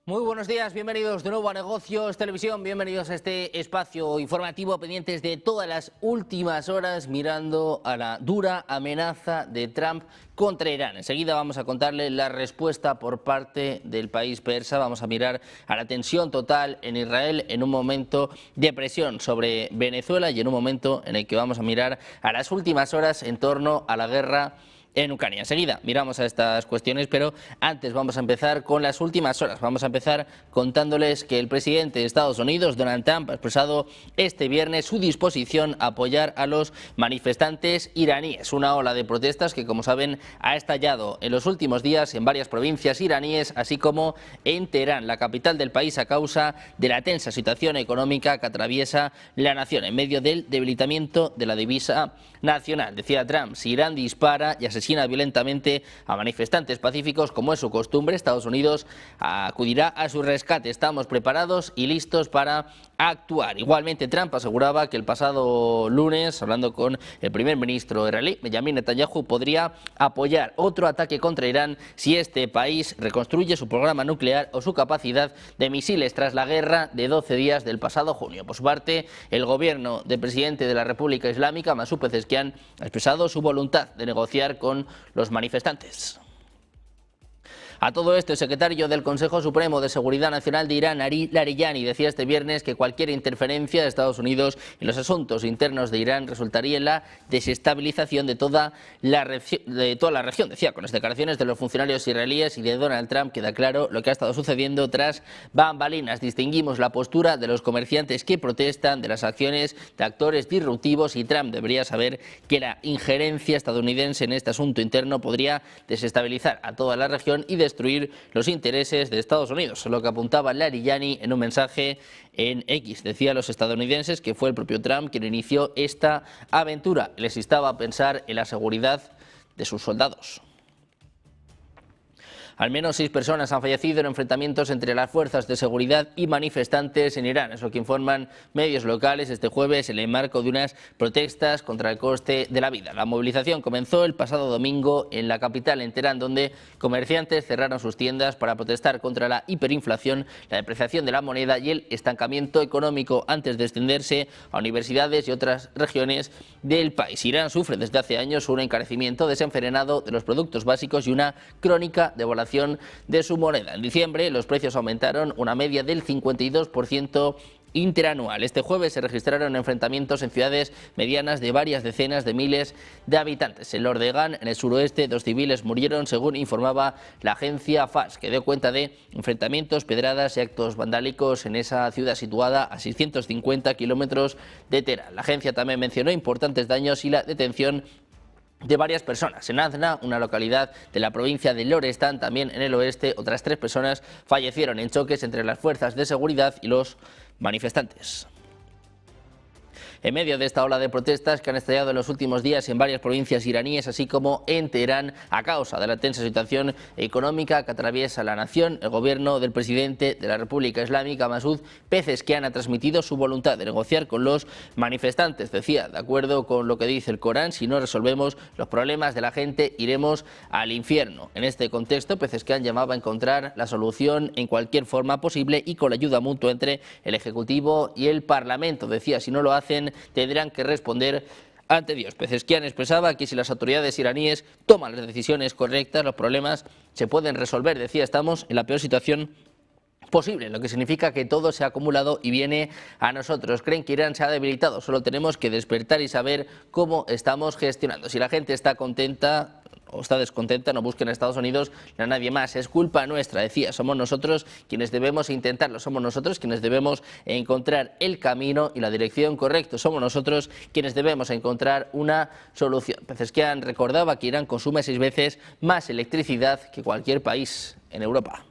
Muy buenos días, bienvenidos de nuevo a Negocios Televisión, bienvenidos a este espacio informativo pendientes de todas las últimas horas mirando a la dura amenaza de Trump contra Irán. Enseguida vamos a contarle la respuesta por parte del país persa, vamos a mirar a la tensión total en Israel en un momento de presión sobre Venezuela y en un momento en el que vamos a mirar a las últimas horas en torno a la guerra en Ucrania. Enseguida miramos a estas cuestiones, pero antes vamos a empezar con las últimas horas. Vamos a empezar contándoles que el presidente de Estados Unidos, Donald Trump, ha expresado este viernes su disposición a apoyar a los manifestantes iraníes. Una ola de protestas que, como saben, ha estallado en los últimos días en varias provincias iraníes, así como en Teherán, la capital del país, a causa de la tensa situación económica que atraviesa la nación en medio del debilitamiento de la divisa nacional. Decía Trump, si Irán dispara y asesina violentamente a manifestantes pacíficos, como es su costumbre, Estados Unidos acudirá a su rescate. Estamos preparados y listos para actuar. Igualmente, Trump aseguraba que el pasado lunes, hablando con el primer ministro israelí, Benjamin Netanyahu, podría apoyar otro ataque contra Irán si este país reconstruye su programa nuclear o su capacidad de misiles tras la guerra de 12 días del pasado junio. Por su parte, el gobierno del presidente de la República Islámica, Masoud Pezeshkian, ha expresado su voluntad de negociar con los manifestantes. A todo esto, el secretario del Consejo Supremo de Seguridad Nacional de Irán, Ali Larijani, decía este viernes que cualquier interferencia de Estados Unidos en los asuntos internos de Irán resultaría en la desestabilización de toda la región. Decía, con las declaraciones de los funcionarios israelíes y de Donald Trump queda claro lo que ha estado sucediendo tras bambalinas. Distinguimos la postura de los comerciantes que protestan de las acciones de actores disruptivos y Trump debería saber que la injerencia estadounidense en este asunto interno podría desestabilizar a toda la región y destruir los intereses de Estados Unidos, lo que apuntaba Larijani en un mensaje en X. Decía a los estadounidenses que fue el propio Trump quien inició esta aventura. Les instaba a pensar en la seguridad de sus soldados. Al menos 6 personas han fallecido en enfrentamientos entre las fuerzas de seguridad y manifestantes en Irán, es lo que informan medios locales este jueves en el marco de unas protestas contra el coste de la vida. La movilización comenzó el pasado domingo en la capital, en Teherán, donde comerciantes cerraron sus tiendas para protestar contra la hiperinflación, la depreciación de la moneda y el estancamiento económico, antes de extenderse a universidades y otras regiones del país. Irán sufre desde hace años un encarecimiento desenfrenado de los productos básicos y una crónica devaluación de su moneda. En diciembre los precios aumentaron una media del 52% interanual. Este jueves se registraron enfrentamientos en ciudades medianas de varias decenas de miles de habitantes. En Lordegán, en el suroeste, 2 civiles murieron, según informaba la agencia FAS, que dio cuenta de enfrentamientos, pedradas y actos vandálicos en esa ciudad situada a 650 kilómetros de Teherán. La agencia también mencionó importantes daños y la detención de varias personas. En Azna, una localidad de la provincia de Lorestán, también en el oeste, otras 3 personas fallecieron en choques entre las fuerzas de seguridad y los manifestantes. En medio de esta ola de protestas que han estallado en los últimos días en varias provincias iraníes, así como en Teherán, a causa de la tensa situación económica que atraviesa la nación, el gobierno del presidente de la República Islámica, Masoud Pezeshkian, ha transmitido su voluntad de negociar con los manifestantes. Decía, de acuerdo con lo que dice el Corán, si no resolvemos los problemas de la gente, iremos al infierno. En este contexto, Pezeshkian llamaba a encontrar la solución en cualquier forma posible y con la ayuda mutua entre el Ejecutivo y el Parlamento. Decía, si no lo hacen, tendrán que responder ante Dios. Pezeshkian expresaba que si las autoridades iraníes toman las decisiones correctas, los problemas se pueden resolver. Decía, estamos en la peor situación posible, lo que significa que todo se ha acumulado y viene a nosotros. Creen que Irán se ha debilitado, solo tenemos que despertar y saber cómo estamos gestionando. Si la gente está contenta o está descontenta, no busquen a Estados Unidos ni a nadie más, es culpa nuestra, decía, somos nosotros quienes debemos intentarlo, somos nosotros quienes debemos encontrar el camino y la dirección correcta, somos nosotros quienes debemos encontrar una solución. Pezeshkian recordaba que Irán consume 6 veces más electricidad que cualquier país en Europa.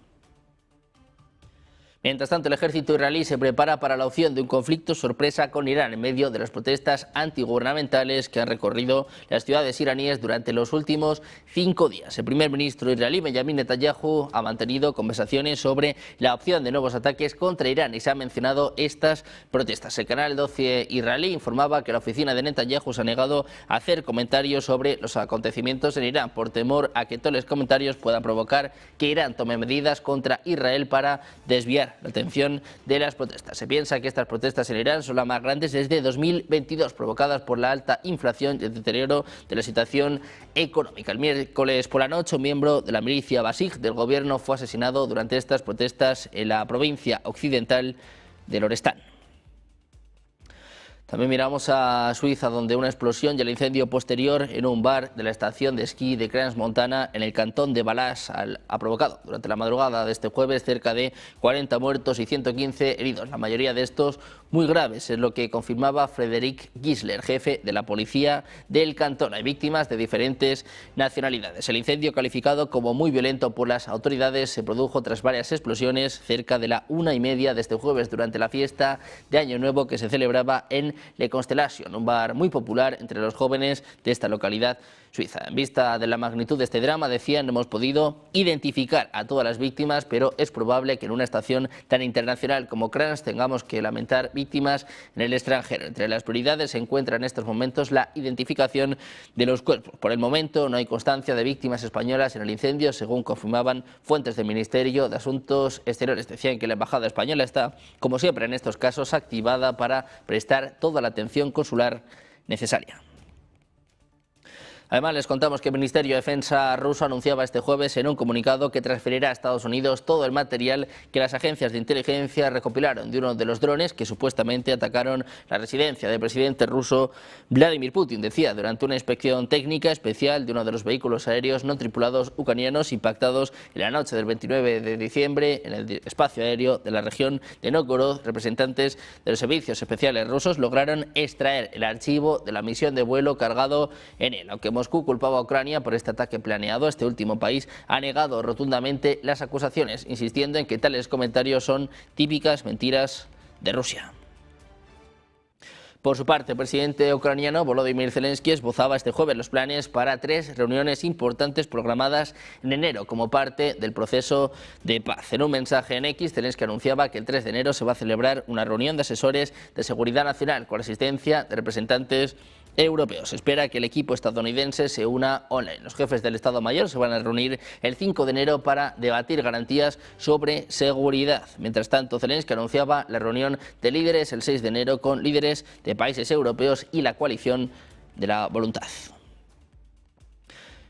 Mientras tanto, el ejército israelí se prepara para la opción de un conflicto sorpresa con Irán en medio de las protestas antigubernamentales que han recorrido las ciudades iraníes durante los últimos 5 días. El primer ministro israelí, Benjamin Netanyahu, ha mantenido conversaciones sobre la opción de nuevos ataques contra Irán y se han mencionado estas protestas. El canal 12 israelí informaba que la oficina de Netanyahu se ha negado a hacer comentarios sobre los acontecimientos en Irán por temor a que tales comentarios puedan provocar que Irán tome medidas contra Israel para desviar la atención de las protestas. Se piensa que estas protestas en Irán son las más grandes desde 2022, provocadas por la alta inflación y el deterioro de la situación económica. El miércoles por la noche, un miembro de la milicia Basij del gobierno fue asesinado durante estas protestas en la provincia occidental de Lorestán. También miramos a Suiza, donde una explosión y el incendio posterior en un bar de la estación de esquí de Crans-Montana en el cantón de Valais ha provocado durante la madrugada de este jueves cerca de 40 muertos y 115 heridos, la mayoría de estos muy graves, es lo que confirmaba Frederick Gisler, jefe de la policía del cantón. Hay víctimas de diferentes nacionalidades. El incendio, calificado como muy violento por las autoridades, se produjo tras varias explosiones cerca de la 1:30 de este jueves durante la fiesta de Año Nuevo que se celebraba en Le Constellation, un bar muy popular entre los jóvenes de esta localidad suiza. En vista de la magnitud de este drama, decían, no hemos podido identificar a todas las víctimas, pero es probable que en una estación tan internacional como Crans tengamos que lamentar víctimas en el extranjero. Entre las prioridades se encuentra en estos momentos la identificación de los cuerpos. Por el momento no hay constancia de víctimas españolas en el incendio, según confirmaban fuentes del Ministerio de Asuntos Exteriores. Decían que la Embajada española está, como siempre en estos casos, activada para prestar toda la atención consular necesaria. Además, les contamos que el Ministerio de Defensa ruso anunciaba este jueves en un comunicado que transferirá a Estados Unidos todo el material que las agencias de inteligencia recopilaron de uno de los drones que supuestamente atacaron la residencia del presidente ruso Vladimir Putin. Decía, durante una inspección técnica especial de uno de los vehículos aéreos no tripulados ucranianos impactados en la noche del 29 de diciembre en el espacio aéreo de la región de Novgorod, representantes de los servicios especiales rusos lograron extraer el archivo de la misión de vuelo cargado en él. Aunque Moscú culpaba a Ucrania por este ataque planeado, este último país ha negado rotundamente las acusaciones, insistiendo en que tales comentarios son típicas mentiras de Rusia. Por su parte, el presidente ucraniano Volodymyr Zelensky esbozaba este jueves los planes para 3 reuniones importantes programadas en enero como parte del proceso de paz. En un mensaje en X, Zelensky anunciaba que el 3 de enero se va a celebrar una reunión de asesores de seguridad nacional con la asistencia de representantes europeos. Se espera que el equipo estadounidense se una online. Los jefes del Estado Mayor se van a reunir el 5 de enero para debatir garantías sobre seguridad. Mientras tanto, Zelensky anunciaba la reunión de líderes el 6 de enero con líderes de países europeos y la coalición de la voluntad.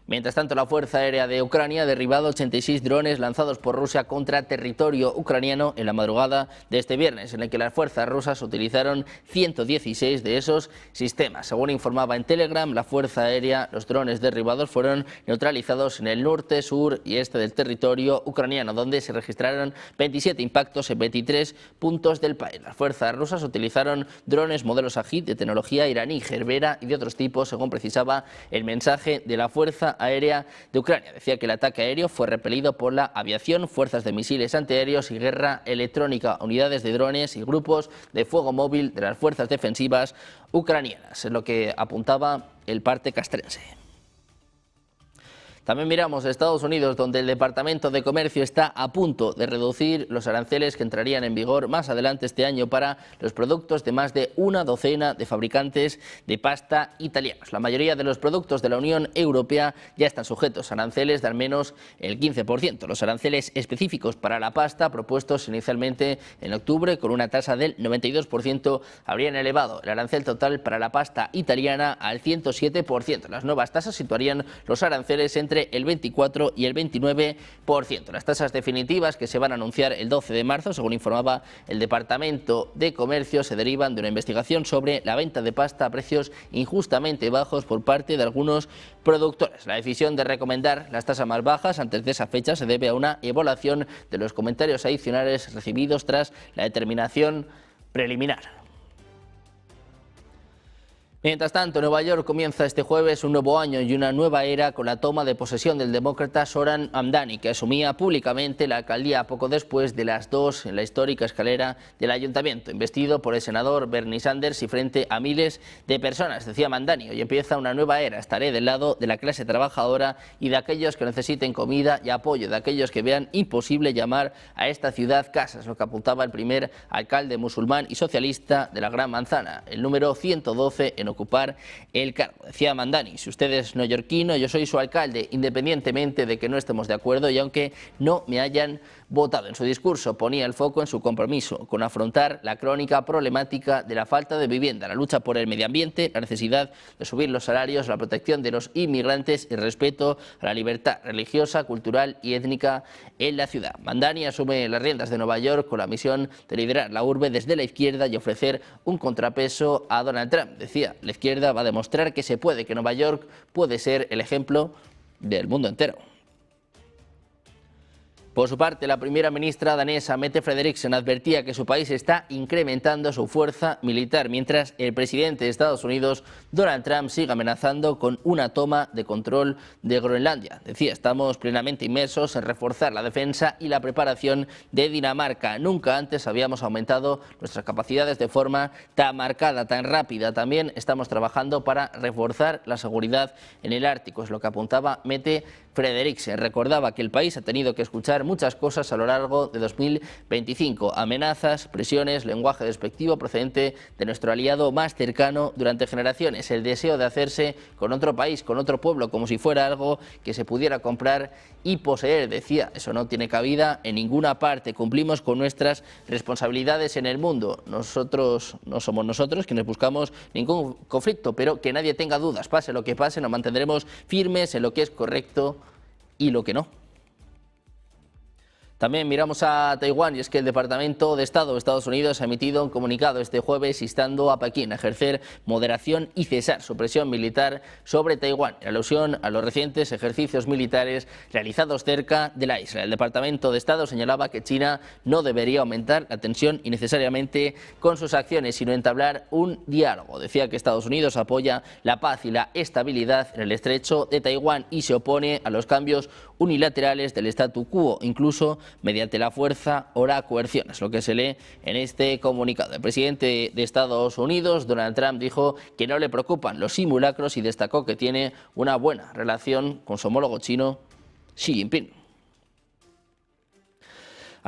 Mientras tanto, la Fuerza Aérea de Ucrania ha derribado 86 drones lanzados por Rusia contra territorio ucraniano en la madrugada de este viernes, en el que las fuerzas rusas utilizaron 116 de esos sistemas. Según informaba en Telegram, la Fuerza Aérea, los drones derribados fueron neutralizados en el norte, sur y este del territorio ucraniano, donde se registraron 27 impactos en 23 puntos del país. Las fuerzas rusas utilizaron drones modelos Ajit de tecnología iraní, Gerbera y de otros tipos, según precisaba el mensaje de la Fuerza Aérea de Ucrania. Decía que el ataque aéreo fue repelido por la aviación, fuerzas de misiles antiaéreos y guerra electrónica, unidades de drones y grupos de fuego móvil de las fuerzas defensivas ucranianas, es lo que apuntaba el parte castrense. También miramos a Estados Unidos, donde el Departamento de Comercio está a punto de reducir los aranceles que entrarían en vigor más adelante este año para los productos de más de una docena de fabricantes de pasta italianos. La mayoría de los productos de la Unión Europea ya están sujetos a aranceles de al menos el 15%. Los aranceles específicos para la pasta, propuestos inicialmente en octubre con una tasa del 92%, habrían elevado el arancel total para la pasta italiana al 107%. Las nuevas tasas situarían los aranceles entre el 24 y el 29%. Las tasas definitivas, que se van a anunciar el 12 de marzo, según informaba el Departamento de Comercio, se derivan de una investigación sobre la venta de pasta a precios injustamente bajos por parte de algunos productores. La decisión de recomendar las tasas más bajas antes de esa fecha se debe a una evaluación de los comentarios adicionales recibidos tras la determinación preliminar. Mientras tanto, Nueva York comienza este jueves un nuevo año y una nueva era con la toma de posesión del demócrata Zohran Mamdani, que asumía públicamente la alcaldía poco después de las 2 en la histórica escalera del ayuntamiento, investido por el senador Bernie Sanders y frente a miles de personas. Decía Mamdani: hoy empieza una nueva era, estaré del lado de la clase trabajadora y de aquellos que necesiten comida y apoyo, de aquellos que vean imposible llamar a esta ciudad casa, es lo que apuntaba el primer alcalde musulmán y socialista de la Gran Manzana, el número 112 en ocupar el cargo. Decía Mamdani: si usted es neoyorquino, yo soy su alcalde, independientemente de que no estemos de acuerdo y aunque no me hayan votado. En su discurso ponía el foco en su compromiso con afrontar la crónica problemática de la falta de vivienda, la lucha por el medio ambiente, la necesidad de subir los salarios, la protección de los inmigrantes y el respeto a la libertad religiosa, cultural y étnica en la ciudad. Mamdani asume las riendas de Nueva York con la misión de liderar la urbe desde la izquierda y ofrecer un contrapeso a Donald Trump. Decía: la izquierda va a demostrar que se puede, que Nueva York puede ser el ejemplo del mundo entero. Por su parte, la primera ministra danesa, Mette Frederiksen, advertía que su país está incrementando su fuerza militar, mientras el presidente de Estados Unidos, Donald Trump, sigue amenazando con una toma de control de Groenlandia. Decía: estamos plenamente inmersos en reforzar la defensa y la preparación de Dinamarca. Nunca antes habíamos aumentado nuestras capacidades de forma tan marcada, tan rápida. También estamos trabajando para reforzar la seguridad en el Ártico, es lo que apuntaba Mette Frederiksen. Recordaba que el país ha tenido que escuchar muchas cosas a lo largo de 2025, amenazas, presiones, lenguaje despectivo procedente de nuestro aliado más cercano durante generaciones, el deseo de hacerse con otro país, con otro pueblo, como si fuera algo que se pudiera comprar y poseer. Decía: eso no tiene cabida en ninguna parte, cumplimos con nuestras responsabilidades en el mundo, nosotros no somos nosotros quienes buscamos ningún conflicto, pero que nadie tenga dudas, pase lo que pase, nos mantendremos firmes en lo que es correcto y lo que no. También miramos a Taiwán, y es que el Departamento de Estado de Estados Unidos ha emitido un comunicado este jueves instando a Pekín a ejercer moderación y cesar su presión militar sobre Taiwán, en alusión a los recientes ejercicios militares realizados cerca de la isla. El Departamento de Estado señalaba que China no debería aumentar la tensión innecesariamente con sus acciones, sino entablar un diálogo. Decía que Estados Unidos apoya la paz y la estabilidad en el estrecho de Taiwán y se opone a los cambios unilaterales del statu quo, incluso mediante la fuerza o la coerción, es lo que se lee en este comunicado. El presidente de Estados Unidos, Donald Trump, dijo que no le preocupan los simulacros y destacó que tiene una buena relación con su homólogo chino, Xi Jinping.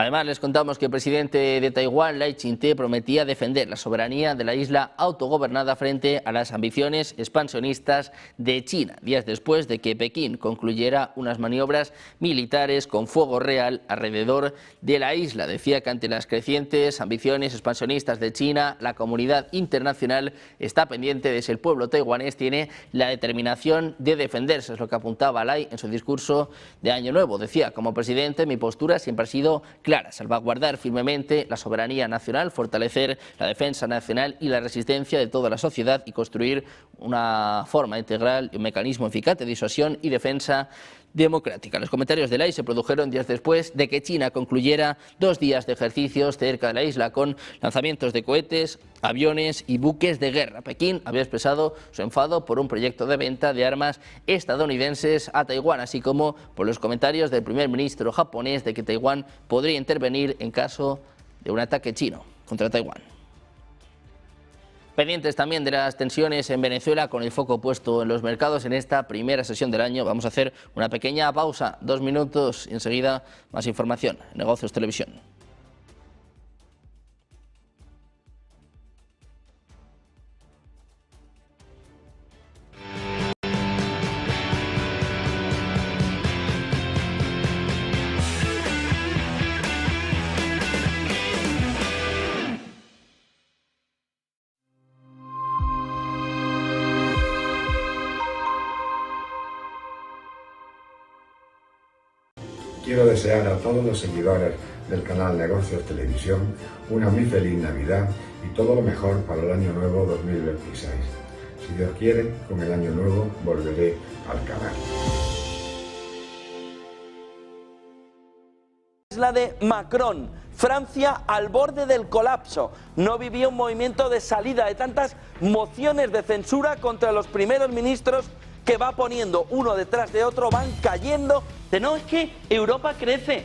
Además, les contamos que el presidente de Taiwán, Lai Ching-te, prometía defender la soberanía de la isla autogobernada frente a las ambiciones expansionistas de China, días después de que Pekín concluyera unas maniobras militares con fuego real alrededor de la isla. Decía que ante las crecientes ambiciones expansionistas de China, la comunidad internacional está pendiente de si el pueblo taiwanés tiene la determinación de defenderse, es lo que apuntaba Lai en su discurso de Año Nuevo. Decía: como presidente, mi postura siempre ha sido clara: salvaguardar firmemente la soberanía nacional, fortalecer la defensa nacional y la resistencia de toda la sociedad y construir una forma integral y un mecanismo eficaz de disuasión y defensa democrática. Los comentarios de Lai se produjeron días después de que China concluyera 2 días de ejercicios cerca de la isla con lanzamientos de cohetes, aviones y buques de guerra. Pekín había expresado su enfado por un proyecto de venta de armas estadounidenses a Taiwán, así como por los comentarios del primer ministro japonés de que Taiwán podría intervenir en caso de un ataque chino contra Taiwán. Pendientes también de las tensiones en Venezuela, con el foco puesto en los mercados en esta primera sesión del año. Vamos a hacer una pequeña pausa, 2 minutos, y enseguida más información. Negocios Televisión. Quiero desear a todos los seguidores del canal Negocios Televisión una muy feliz Navidad y todo lo mejor para el año nuevo 2026. Si Dios quiere, con el año nuevo volveré al canal. la de Macron. Francia al borde del colapso. No vivía un movimiento de salida de tantas mociones de censura contra los primeros ministros que va poniendo uno detrás de otro, van cayendo. No, es que Europa crece.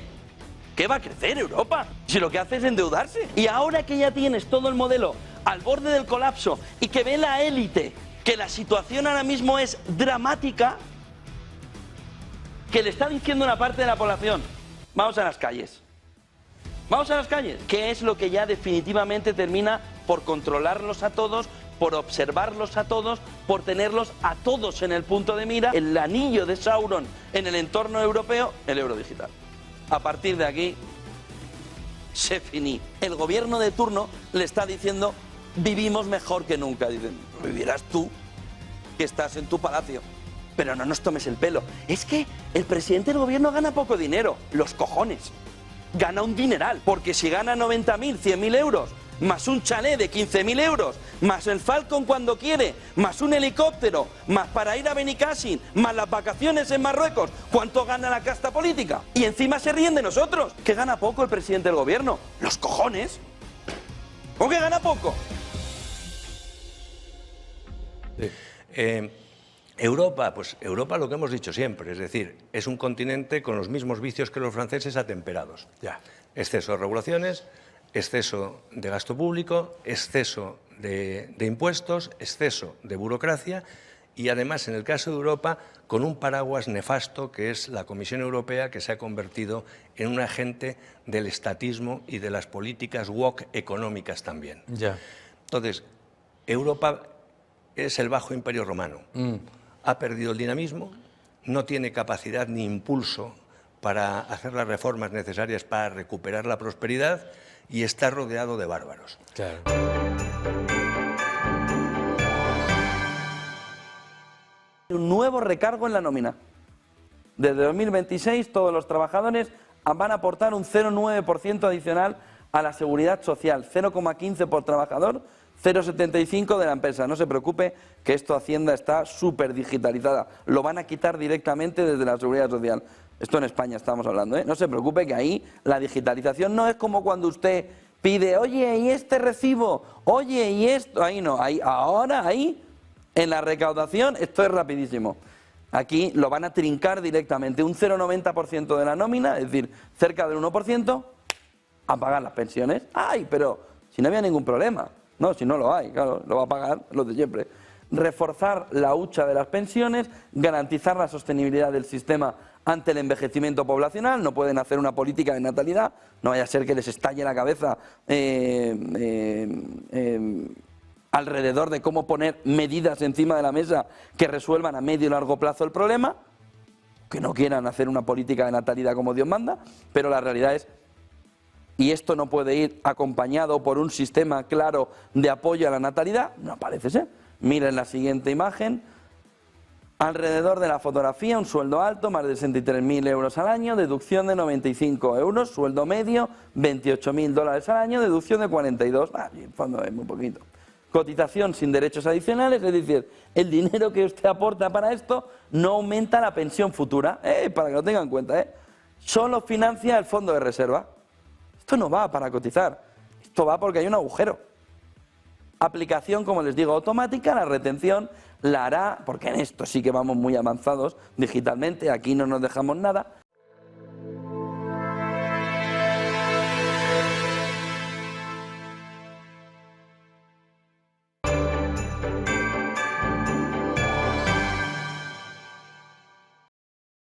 ¿Qué va a crecer Europa? Si lo que hace es endeudarse. Y ahora que ya tienes todo el modelo al borde del colapso y que ve la élite que la situación ahora mismo es dramática, que le está diciendo una parte de la población, vamos a las calles. Vamos a las calles, que es lo que ya definitivamente termina por controlarlos a todos, por observarlos a todos, por tenerlos a todos en el punto de mira, el anillo de Sauron en el entorno europeo, el euro digital. A partir de aquí, se finí. El gobierno de turno le está diciendo, vivimos mejor que nunca. Dicen, vivirás tú, que estás en tu palacio, pero no nos tomes el pelo. Es que el presidente del gobierno gana poco dinero, los cojones. Gana un dineral, porque si gana 90.000, 100.000 euros, más un chalet de 15.000 euros, más el Falcon cuando quiere, más un helicóptero, más para ir a Benicàssim, más las vacaciones en Marruecos, ¿cuánto gana la casta política? Y encima se ríen de nosotros, que gana poco el presidente del gobierno. ¡Los cojones! ¿Cómo que gana poco? Sí. Europa, pues Europa lo que hemos dicho siempre, es decir, es un continente con los mismos vicios que los franceses atemperados. Ya. Exceso de regulaciones, exceso de gasto público, exceso de impuestos, exceso de burocracia y además en el caso de Europa con un paraguas nefasto que es la Comisión Europea, que se ha convertido en un agente del estatismo y de las políticas woke económicas también. Ya. Entonces, Europa es el bajo imperio romano. Ha perdido el dinamismo, no tiene capacidad ni impulso para hacer las reformas necesarias para recuperar la prosperidad y está rodeado de bárbaros. Claro. Un nuevo recargo en la nómina. Desde 2026 todos los trabajadores van a aportar un 0,9% adicional a la seguridad social, 0,15 por trabajador, 0,75 de la empresa. No se preocupe que esto Hacienda está súper digitalizada. Lo van a quitar directamente desde la seguridad social. Esto en España estamos hablando, ¿eh? No se preocupe que ahí la digitalización no es como cuando usted pide, oye, ¿y este recibo? Oye, ¿y esto? Ahí no, ahí, ahora, ahí, en la recaudación, esto es rapidísimo. Aquí lo van a trincar directamente, un 0,90% de la nómina, es decir, cerca del 1%, a pagar las pensiones. ¡Ay, pero si no había ningún problema! No, si no lo hay, claro, lo va a pagar los de siempre. Reforzar la hucha de las pensiones, garantizar la sostenibilidad del sistema ante el envejecimiento poblacional. No pueden hacer una política de natalidad, no vaya a ser que les estalle la cabeza alrededor de cómo poner medidas encima de la mesa que resuelvan a medio y largo plazo el problema, que no quieran hacer una política de natalidad como Dios manda, pero la realidad es, y esto no puede ir acompañado por un sistema claro de apoyo a la natalidad, no parece ser. Miren la siguiente imagen. Alrededor de la fotografía, un sueldo alto, más de 63.000 euros al año, deducción de 95 euros, sueldo medio, 28.000 dólares al año, deducción de 42, en fondo es muy poquito. Cotización sin derechos adicionales, es decir, el dinero que usted aporta para esto no aumenta la pensión futura, para que lo tengan en cuenta, solo financia el fondo de reserva. Esto no va para cotizar, esto va porque hay un agujero. Aplicación, como les digo, automática, la retención la hará, porque en esto sí que vamos muy avanzados digitalmente, aquí no nos dejamos nada.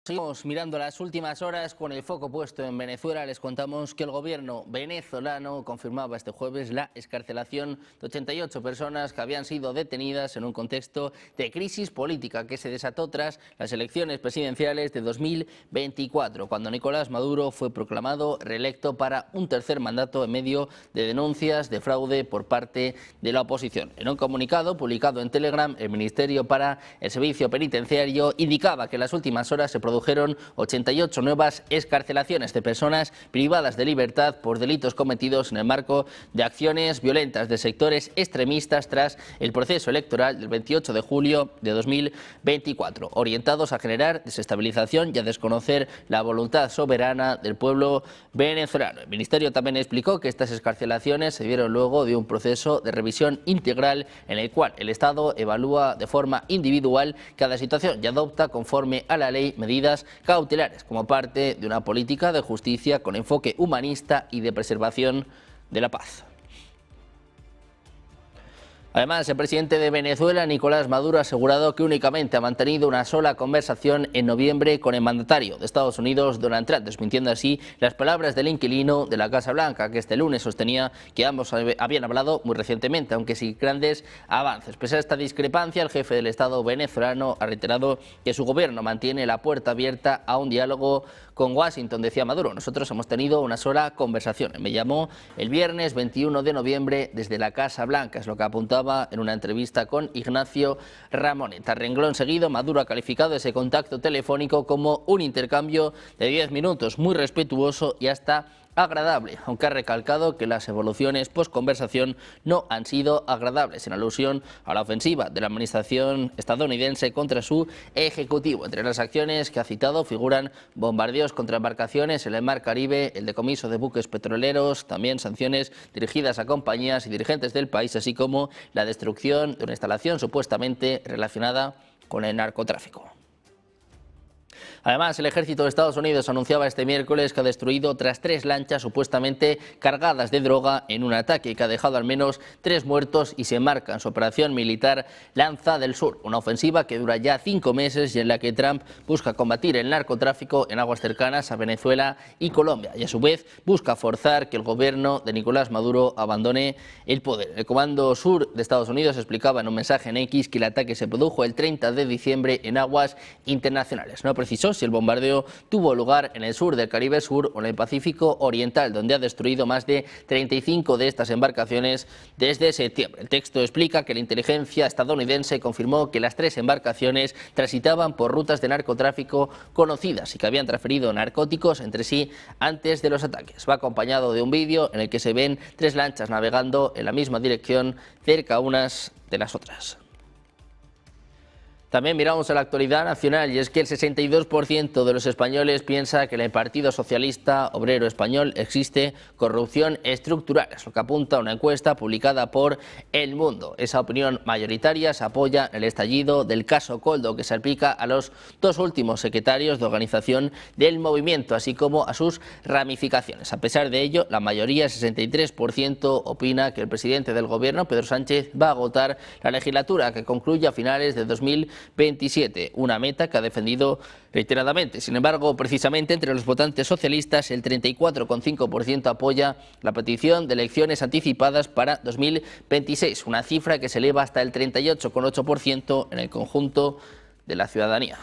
Seguimos mirando las últimas horas con el foco puesto en Venezuela. Les contamos que el gobierno venezolano confirmaba este jueves la excarcelación de 88 personas que habían sido detenidas en un contexto de crisis política que se desató tras las elecciones presidenciales de 2024, cuando Nicolás Maduro fue proclamado reelecto para un tercer mandato en medio de denuncias de fraude por parte de la oposición. En un comunicado publicado en Telegram, el Ministerio para el Servicio Penitenciario indicaba que en las últimas horas se produjo produjeron 88 nuevas excarcelaciones de personas privadas de libertad por delitos cometidos en el marco de acciones violentas de sectores extremistas tras el proceso electoral del 28 de julio de 2024, orientados a generar desestabilización y a desconocer la voluntad soberana del pueblo venezolano. El Ministerio también explicó que estas excarcelaciones se dieron luego de un proceso de revisión integral en el cual el Estado evalúa de forma individual cada situación y adopta conforme a la ley medidas cautelares como parte de una política de justicia con enfoque humanista y de preservación de la paz. Además, el presidente de Venezuela, Nicolás Maduro, ha asegurado que únicamente ha mantenido una sola conversación en noviembre con el mandatario de Estados Unidos, Donald Trump, desmintiendo así las palabras del inquilino de la Casa Blanca, que este lunes sostenía que ambos habían hablado muy recientemente, aunque sin grandes avances. Pese a esta discrepancia, el jefe del Estado venezolano ha reiterado que su gobierno mantiene la puerta abierta a un diálogo con Washington. Decía Maduro: nosotros hemos tenido una sola conversación. Me llamó el viernes 21 de noviembre desde la Casa Blanca, es lo que apuntaba en una entrevista con Ignacio Ramoneta. Renglón seguido, Maduro ha calificado ese contacto telefónico como un intercambio de 10 minutos, muy respetuoso y hasta agradable, aunque ha recalcado que las evoluciones post-conversación no han sido agradables, en alusión a la ofensiva de la administración estadounidense contra su ejecutivo. Entre las acciones que ha citado figuran bombardeos contra embarcaciones en el Mar Caribe, el decomiso de buques petroleros, también sanciones dirigidas a compañías y dirigentes del país, así como la destrucción de una instalación supuestamente relacionada con el narcotráfico. Además, el ejército de Estados Unidos anunciaba este miércoles que ha destruido otras 3 lanchas supuestamente cargadas de droga en un ataque que ha dejado al menos 3 muertos y se enmarca en su operación militar Lanza del Sur, una ofensiva que dura ya 5 meses y en la que Trump busca combatir el narcotráfico en aguas cercanas a Venezuela y Colombia y a su vez busca forzar que el gobierno de Nicolás Maduro abandone el poder. El Comando Sur de Estados Unidos explicaba en un mensaje en X que el ataque se produjo el 30 de diciembre en aguas internacionales. No precisó si el bombardeo tuvo lugar en el sur del Caribe Sur o en el Pacífico Oriental, donde ha destruido más de 35 de estas embarcaciones desde septiembre. El texto explica que la inteligencia estadounidense confirmó que las 3 embarcaciones transitaban por rutas de narcotráfico conocidas y que habían transferido narcóticos entre sí antes de los ataques. Va acompañado de un vídeo en el que se ven 3 lanchas navegando en la misma dirección cerca unas de las otras. También miramos a la actualidad nacional y es que el 62% de los españoles piensa que en el Partido Socialista Obrero Español existe corrupción estructural. Es lo que apunta una encuesta publicada por El Mundo. Esa opinión mayoritaria se apoya en el estallido del caso Koldo, que se aplica a los 2 últimos secretarios de organización del movimiento, así como a sus ramificaciones. A pesar de ello, la mayoría, 63%, opina que el presidente del gobierno, Pedro Sánchez, va a agotar la legislatura que concluye a finales de 2027, una meta que ha defendido reiteradamente. Sin embargo, precisamente entre los votantes socialistas, el 34,5% apoya la petición de elecciones anticipadas para 2026, una cifra que se eleva hasta el 38,8% en el conjunto de la ciudadanía.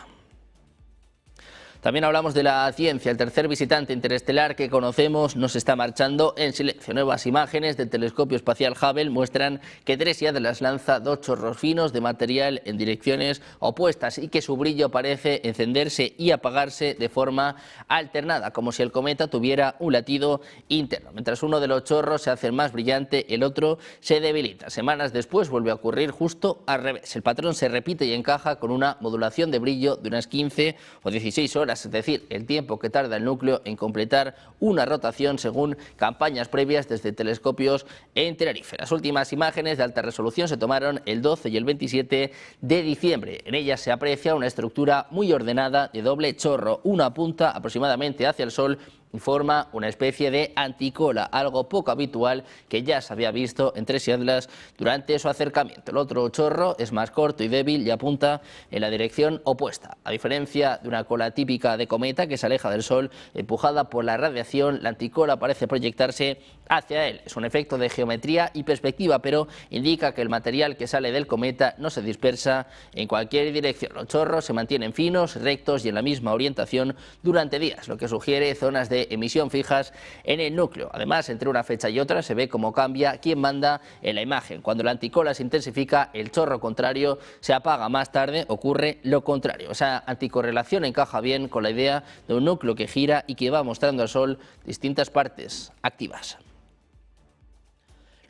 También hablamos de la ciencia. El tercer visitante interestelar que conocemos nos está marchando en silencio. Nuevas imágenes del telescopio espacial Hubble muestran que Trésiades lanza 2 chorros finos de material en direcciones opuestas y que su brillo parece encenderse y apagarse de forma alternada, como si el cometa tuviera un latido interno. Mientras uno de los chorros se hace más brillante, el otro se debilita. Semanas después vuelve a ocurrir justo al revés. El patrón se repite y encaja con una modulación de brillo de unas 15 o 16 horas. Es decir, el tiempo que tarda el núcleo en completar una rotación según campañas previas desde telescopios en Tenerife. Las últimas imágenes de alta resolución se tomaron el 12 y el 27 de diciembre. En ellas se aprecia una estructura muy ordenada de doble chorro. Una apunta aproximadamente hacia el Sol y forma una especie de anticola, algo poco habitual que ya se había visto en Trésiades durante su acercamiento. El otro chorro es más corto y débil y apunta en la dirección opuesta. A diferencia de una cola típica de cometa que se aleja del Sol, empujada por la radiación, la anticola parece proyectarse hacia él. Es un efecto de geometría y perspectiva, pero indica que el material que sale del cometa no se dispersa en cualquier dirección. Los chorros se mantienen finos, rectos y en la misma orientación durante días, lo que sugiere zonas de de emisión fijas en el núcleo. Además, entre una fecha y otra se ve cómo cambia quién manda en la imagen. Cuando la anticola se intensifica, el chorro contrario se apaga más tarde, ocurre lo contrario. Esa anticorrelación encaja bien con la idea de un núcleo que gira y que va mostrando al Sol distintas partes activas.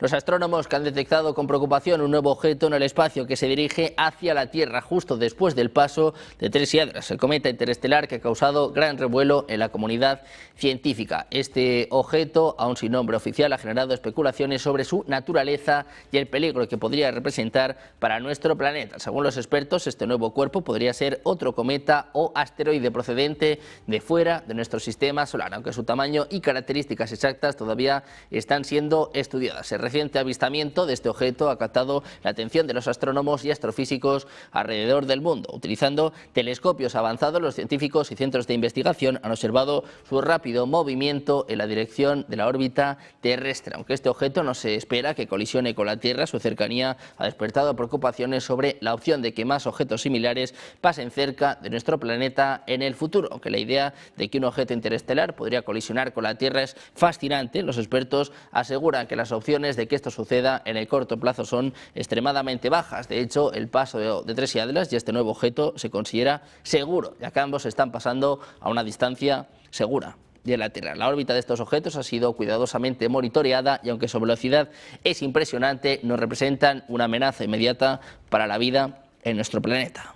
Los astrónomos que han detectado con preocupación un nuevo objeto en el espacio que se dirige hacia la Tierra justo después del paso de Tres Hiedras, el cometa interestelar que ha causado gran revuelo en la comunidad científica. Este objeto, aún sin nombre oficial, ha generado especulaciones sobre su naturaleza y el peligro que podría representar para nuestro planeta. Según los expertos, este nuevo cuerpo podría ser otro cometa o asteroide procedente de fuera de nuestro sistema solar, aunque su tamaño y características exactas todavía están siendo estudiadas. El reciente avistamiento de este objeto ha captado la atención de los astrónomos y astrofísicos alrededor del mundo. Utilizando telescopios avanzados, los científicos y centros de investigación han observado su rápido movimiento en la dirección de la órbita terrestre. Aunque este objeto no se espera que colisione con la Tierra, su cercanía ha despertado preocupaciones sobre la opción de que más objetos similares pasen cerca de nuestro planeta en el futuro. Aunque la idea de que un objeto interestelar podría colisionar con la Tierra es fascinante, los expertos aseguran que las opciones de que esto suceda en el corto plazo son extremadamente bajas. De hecho, el paso de Tres Hiedras y este nuevo objeto se considera seguro, ya que ambos están pasando a una distancia segura de la Tierra. La órbita de estos objetos ha sido cuidadosamente monitoreada y aunque su velocidad es impresionante, no representan una amenaza inmediata para la vida en nuestro planeta.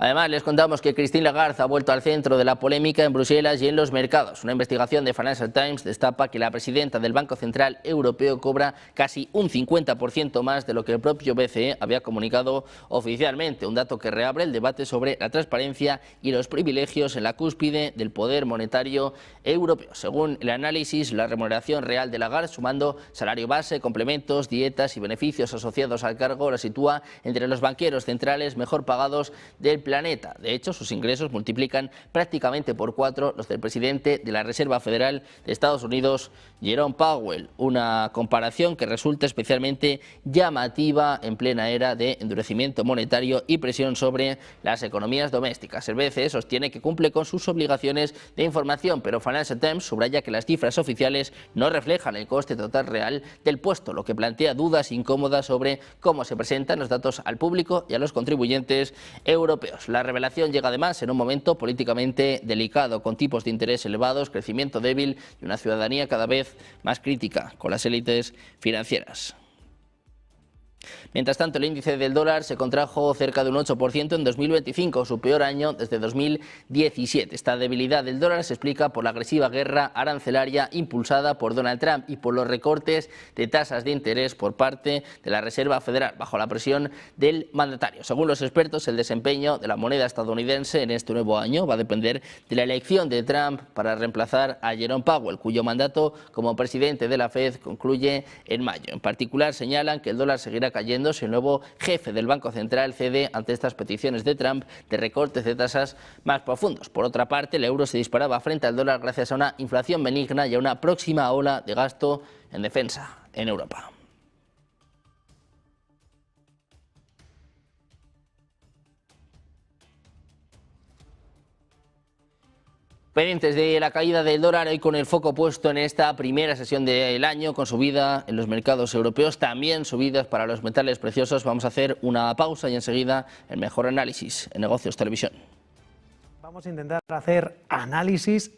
Además, les contamos que Christine Lagarde ha vuelto al centro de la polémica en Bruselas y en los mercados. Una investigación de Financial Times destapa que la presidenta del Banco Central Europeo cobra casi un 50% más de lo que el propio BCE había comunicado oficialmente, un dato que reabre el debate sobre la transparencia y los privilegios en la cúspide del poder monetario europeo. Según el análisis, la remuneración real de Lagarde, sumando salario base, complementos, dietas y beneficios asociados al cargo, la sitúa entre los banqueros centrales mejor pagados del planeta. De hecho, sus ingresos multiplican prácticamente por 4 los del presidente de la Reserva Federal de Estados Unidos, Jerome Powell, una comparación que resulta especialmente llamativa en plena era de endurecimiento monetario y presión sobre las economías domésticas. El BCE sostiene que cumple con sus obligaciones de información, pero Financial Times subraya que las cifras oficiales no reflejan el coste total real del puesto, lo que plantea dudas incómodas sobre cómo se presentan los datos al público y a los contribuyentes europeos. La revelación llega además en un momento políticamente delicado, con tipos de interés elevados, crecimiento débil y una ciudadanía cada vez más crítica con las élites financieras. Mientras tanto, el índice del dólar se contrajo cerca de un 8% en 2025, su peor año desde 2017. Esta debilidad del dólar se explica por la agresiva guerra arancelaria impulsada por Donald Trump y por los recortes de tasas de interés por parte de la Reserva Federal, bajo la presión del mandatario. Según los expertos, el desempeño de la moneda estadounidense en este nuevo año va a depender de la elección de Trump para reemplazar a Jerome Powell, cuyo mandato como presidente de la Fed concluye en mayo. En particular, señalan que el dólar seguirá cayendo si el nuevo jefe del Banco Central cede ante estas peticiones de Trump de recortes de tasas más profundos. Por otra parte, el euro se disparaba frente al dólar gracias a una inflación benigna y a una próxima ola de gasto en defensa en Europa. Pendientes de la caída del dólar, hoy con el foco puesto en esta primera sesión del año, con subida en los mercados europeos, también subidas para los metales preciosos. Vamos a hacer una pausa y enseguida el mejor análisis en Negocios Televisión. Vamos a intentar hacer análisis